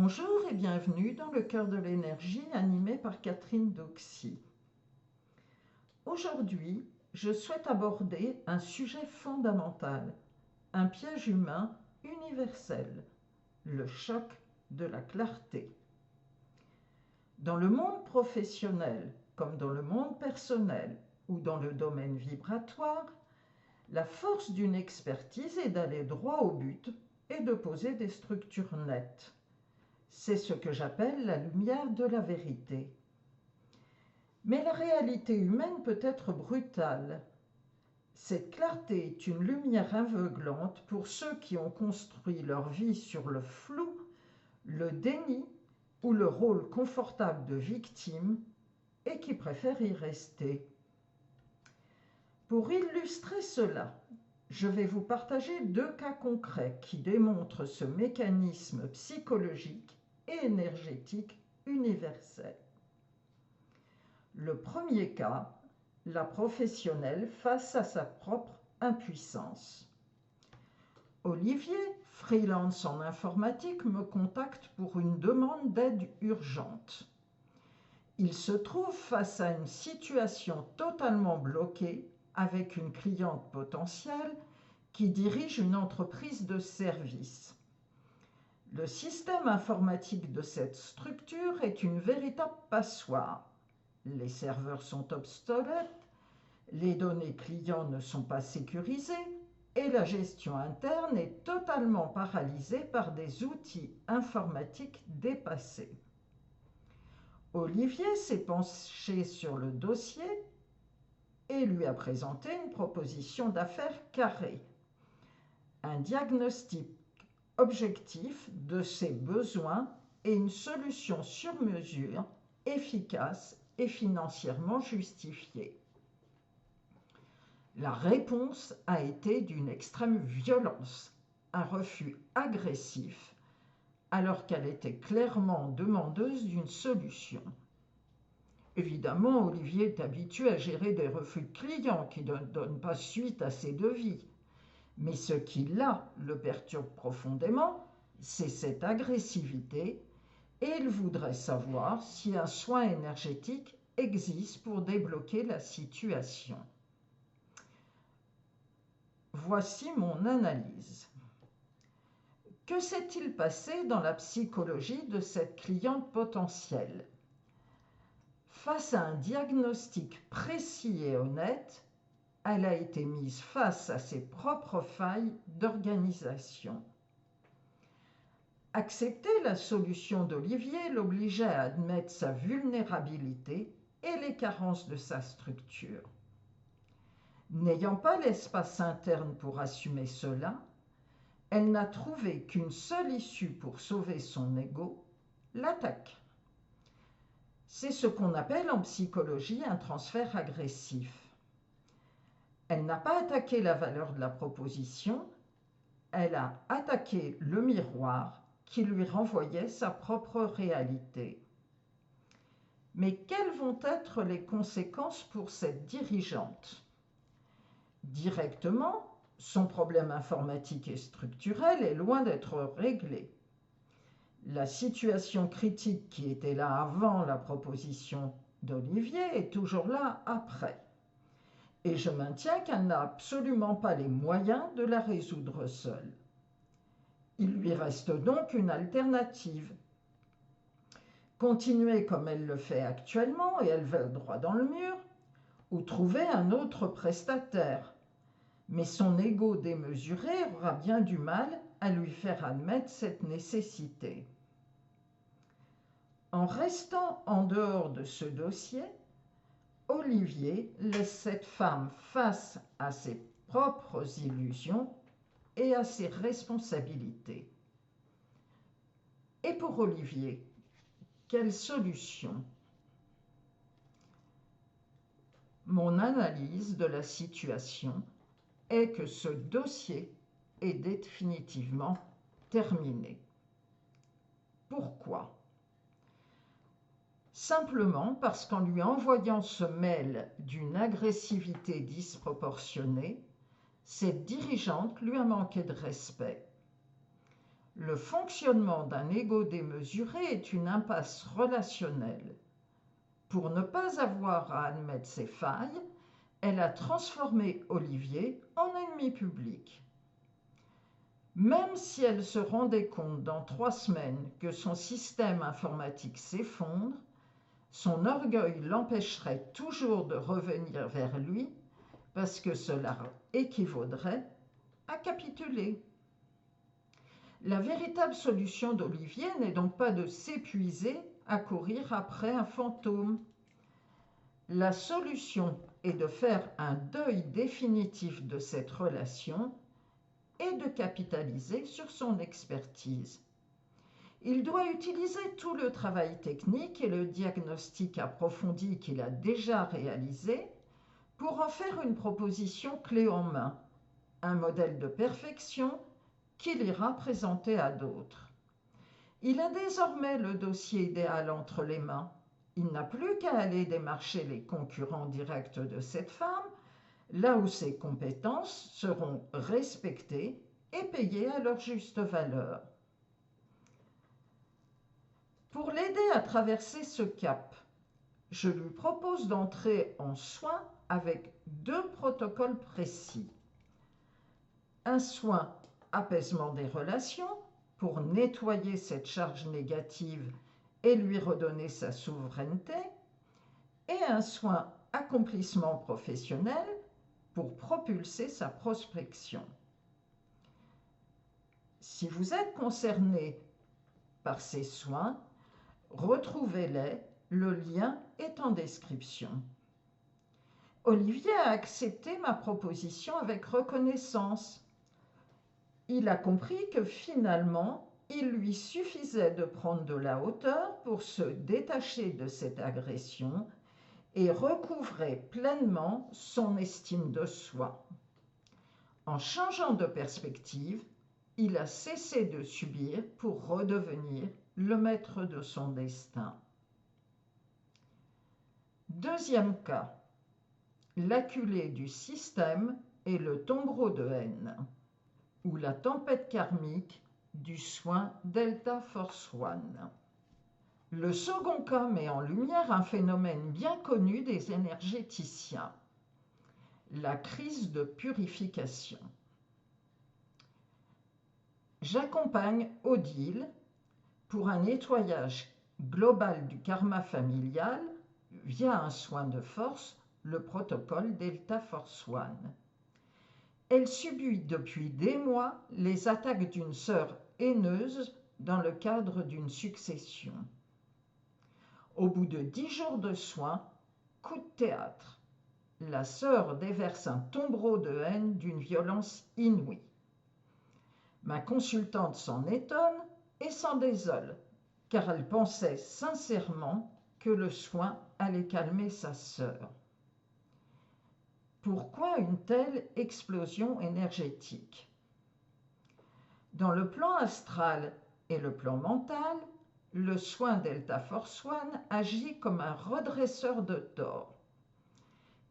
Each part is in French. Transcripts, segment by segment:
Bonjour et bienvenue dans le cœur de l'énergie animé par Catherine Doxy. Aujourd'hui, je souhaite aborder un sujet fondamental, un piège humain universel, le choc de la clarté. Dans le monde professionnel, comme dans le monde personnel ou dans le domaine vibratoire, la force d'une expertise est d'aller droit au but et de poser des structures nettes. C'est ce que j'appelle la lumière de la vérité. Mais la réalité humaine peut être brutale. Cette clarté est une lumière aveuglante pour ceux qui ont construit leur vie sur le flou, le déni ou le rôle confortable de victime et qui préfèrent y rester. Pour illustrer cela, je vais vous partager 2 cas concrets qui démontrent ce mécanisme psychologique et énergétique universel. Le premier cas, la professionnelle face à sa propre impuissance. Olivier, freelance en informatique, me contacte pour une demande d'aide urgente. Il se trouve face à une situation totalement bloquée avec une cliente potentielle qui dirige une entreprise de services. Le système informatique de cette structure est une véritable passoire. Les serveurs sont obsolètes, les données clients ne sont pas sécurisées et la gestion interne est totalement paralysée par des outils informatiques dépassés. Olivier s'est penché sur le dossier et lui a présenté une proposition d'affaires carrée, un diagnostic objectif de ses besoins et une solution sur mesure, efficace et financièrement justifiée. La réponse a été d'une extrême violence, un refus agressif, alors qu'elle était clairement demandeuse d'une solution. Évidemment, Olivier est habitué à gérer des refus de clients qui ne donnent pas suite à ses devis. Mais ce qui, là, le perturbe profondément, c'est cette agressivité et il voudrait savoir si un soin énergétique existe pour débloquer la situation. Voici mon analyse. Que s'est-il passé dans la psychologie de cette cliente potentielle? Face à un diagnostic précis et honnête, elle a été mise face à ses propres failles d'organisation. Accepter la solution d'Olivier l'obligeait à admettre sa vulnérabilité et les carences de sa structure. N'ayant pas l'espace interne pour assumer cela, elle n'a trouvé qu'une seule issue pour sauver son ego, l'attaque. C'est ce qu'on appelle en psychologie un transfert agressif. Elle n'a pas attaqué la valeur de la proposition, elle a attaqué le miroir qui lui renvoyait sa propre réalité. Mais quelles vont être les conséquences pour cette dirigeante? Directement, son problème informatique et structurel est loin d'être réglé. La situation critique qui était là avant la proposition d'Olivier est toujours là après. Et je maintiens qu'elle n'a absolument pas les moyens de la résoudre seule. Il lui reste donc une alternative. Continuer comme elle le fait actuellement et elle va droit dans le mur, ou trouver un autre prestataire. Mais son ego démesuré aura bien du mal à lui faire admettre cette nécessité. En restant en dehors de ce dossier, Olivier laisse cette femme face à ses propres illusions et à ses responsabilités. Et pour Olivier, quelle solution? Mon analyse de la situation est que ce dossier est définitivement terminé. Pourquoi? Simplement parce qu'en lui envoyant ce mail d'une agressivité disproportionnée, cette dirigeante lui a manqué de respect. Le fonctionnement d'un ego démesuré est une impasse relationnelle. Pour ne pas avoir à admettre ses failles, elle a transformé Olivier en ennemi public. Même si elle se rendait compte dans 3 semaines que son système informatique s'effondre, son orgueil l'empêcherait toujours de revenir vers lui parce que cela équivaudrait à capituler. La véritable solution d'Olivier n'est donc pas de s'épuiser à courir après un fantôme. La solution est de faire un deuil définitif de cette relation et de capitaliser sur son expertise. Il doit utiliser tout le travail technique et le diagnostic approfondi qu'il a déjà réalisé pour en faire une proposition clé en main, un modèle de perfection qu'il ira présenter à d'autres. Il a désormais le dossier idéal entre les mains. Il n'a plus qu'à aller démarcher les concurrents directs de cette femme, là où ses compétences seront respectées et payées à leur juste valeur. Pour l'aider à traverser ce cap, je lui propose d'entrer en soin avec 2 protocoles précis. Un soin apaisement des relations pour nettoyer cette charge négative et lui redonner sa souveraineté, et un soin accomplissement professionnel pour propulser sa prospection. Si vous êtes concerné par ces soins, retrouvez-les, le lien est en description. Olivier a accepté ma proposition avec reconnaissance. Il a compris que finalement, il lui suffisait de prendre de la hauteur pour se détacher de cette agression et recouvrer pleinement son estime de soi. En changeant de perspective, il a cessé de subir pour redevenir le maître de son destin. Deuxième cas, l'acculé du système et le tombereau de haine, ou la tempête karmique du soin Delta Force One. Le second cas met en lumière un phénomène bien connu des énergéticiens, la crise de purification. J'accompagne Odile pour un nettoyage global du karma familial via un soin de force, le protocole Delta Force One. Elle subit depuis des mois les attaques d'une sœur haineuse dans le cadre d'une succession. Au bout de 10 jours de soins, coup de théâtre. La sœur déverse un tombereau de haine d'une violence inouïe. Ma consultante s'en étonne et s'en désole, car elle pensait sincèrement que le soin allait calmer sa sœur. Pourquoi une telle explosion énergétique? Dans le plan astral et le plan mental, le soin Delta Force One agit comme un redresseur de tort.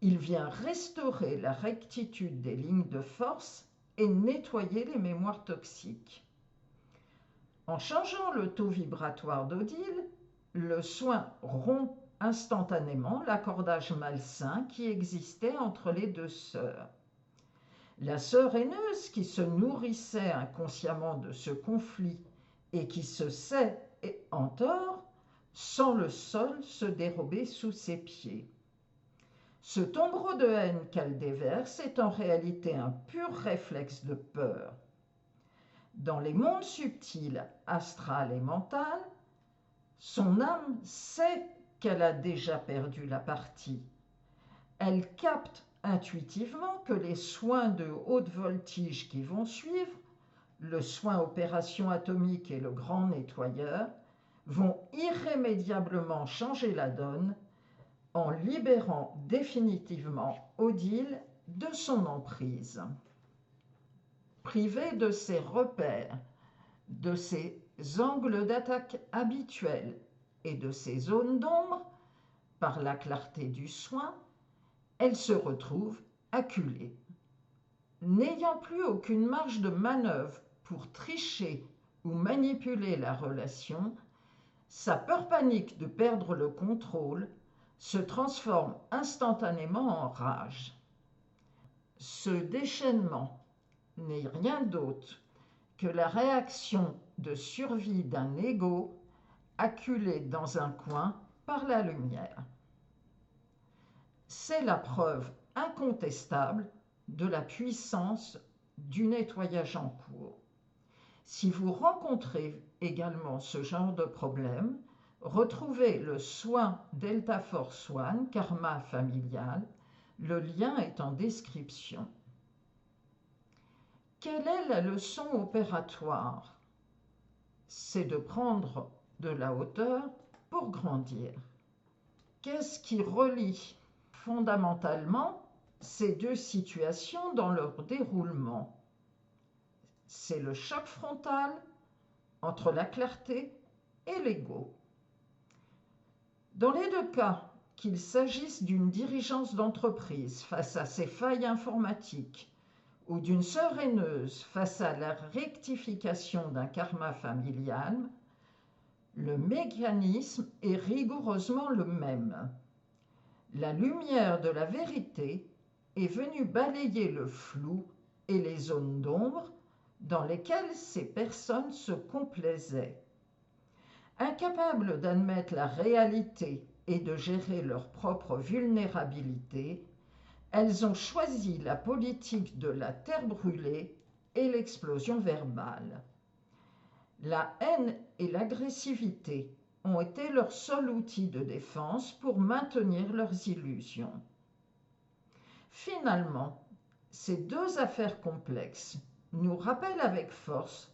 Il vient restaurer la rectitude des lignes de force et nettoyer les mémoires toxiques. En changeant le taux vibratoire d'Odile, le soin rompt instantanément l'accordage malsain qui existait entre les 2 sœurs. La sœur haineuse, qui se nourrissait inconsciemment de ce conflit et qui se sait en tort, sent le sol se dérober sous ses pieds. Ce tombereau de haine qu'elle déverse est en réalité un pur réflexe de peur. Dans les mondes subtils, astral et mental, son âme sait qu'elle a déjà perdu la partie. Elle capte intuitivement que les soins de haute voltige qui vont suivre, le soin opération atomique et le grand nettoyeur, vont irrémédiablement changer la donne en libérant définitivement Odile de son emprise. Privée de ses repères, de ses angles d'attaque habituels et de ses zones d'ombre, par la clarté du soin, elle se retrouve acculée. N'ayant plus aucune marge de manœuvre pour tricher ou manipuler la relation, sa peur panique de perdre le contrôle se transforme instantanément en rage. Ce déchaînement n'est rien d'autre que la réaction de survie d'un ego acculé dans un coin par la lumière. C'est la preuve incontestable de la puissance du nettoyage en cours. Si vous rencontrez également ce genre de problème, retrouvez le soin Delta Force One Karma familial. Le lien est en description. Quelle est la leçon opératoire? C'est de prendre de la hauteur pour grandir. Qu'est-ce qui relie fondamentalement ces deux situations dans leur déroulement? C'est le choc frontal entre la clarté et l'ego. Dans les deux cas, qu'il s'agisse d'une dirigeance d'entreprise face à ses failles informatiques ou d'une sœur haineuse face à la rectification d'un karma familial, le mécanisme est rigoureusement le même. La lumière de la vérité est venue balayer le flou et les zones d'ombre dans lesquelles ces personnes se complaisaient. Incapables d'admettre la réalité et de gérer leur propre vulnérabilité, elles ont choisi la politique de la terre brûlée et l'explosion verbale. La haine et l'agressivité ont été leur seul outil de défense pour maintenir leurs illusions. Finalement, ces deux affaires complexes nous rappellent avec force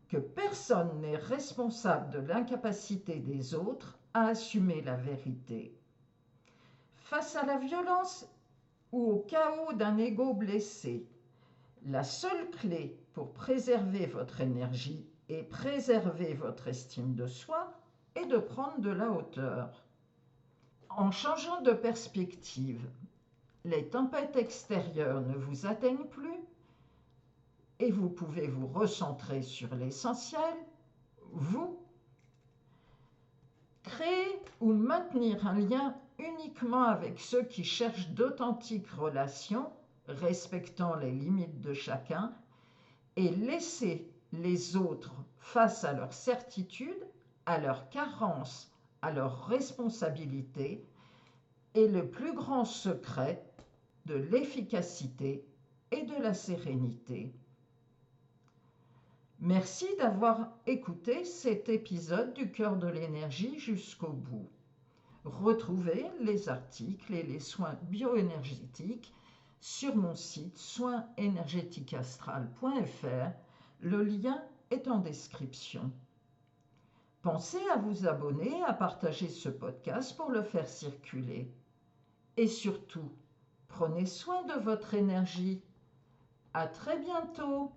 que personne n'est responsable de l'incapacité des autres à assumer la vérité. Face à la violence ou au chaos d'un ego blessé, la seule clé pour préserver votre énergie et préserver votre estime de soi est de prendre de la hauteur. En changeant de perspective, les tempêtes extérieures ne vous atteignent plus et vous pouvez vous recentrer sur l'essentiel, vous. Créer ou maintenir un lien uniquement avec ceux qui cherchent d'authentiques relations, respectant les limites de chacun, et laisser les autres face à leurs certitudes, à leurs carences, à leurs responsabilités, est le plus grand secret de l'efficacité et de la sérénité. Merci d'avoir écouté cet épisode du Cœur de l'énergie jusqu'au bout. Retrouvez les articles et les soins bioénergétiques sur mon site soinsénergétiqueastral.fr. Le lien est en description. Pensez à vous abonner, à partager ce podcast pour le faire circuler. Et surtout, prenez soin de votre énergie. À très bientôt!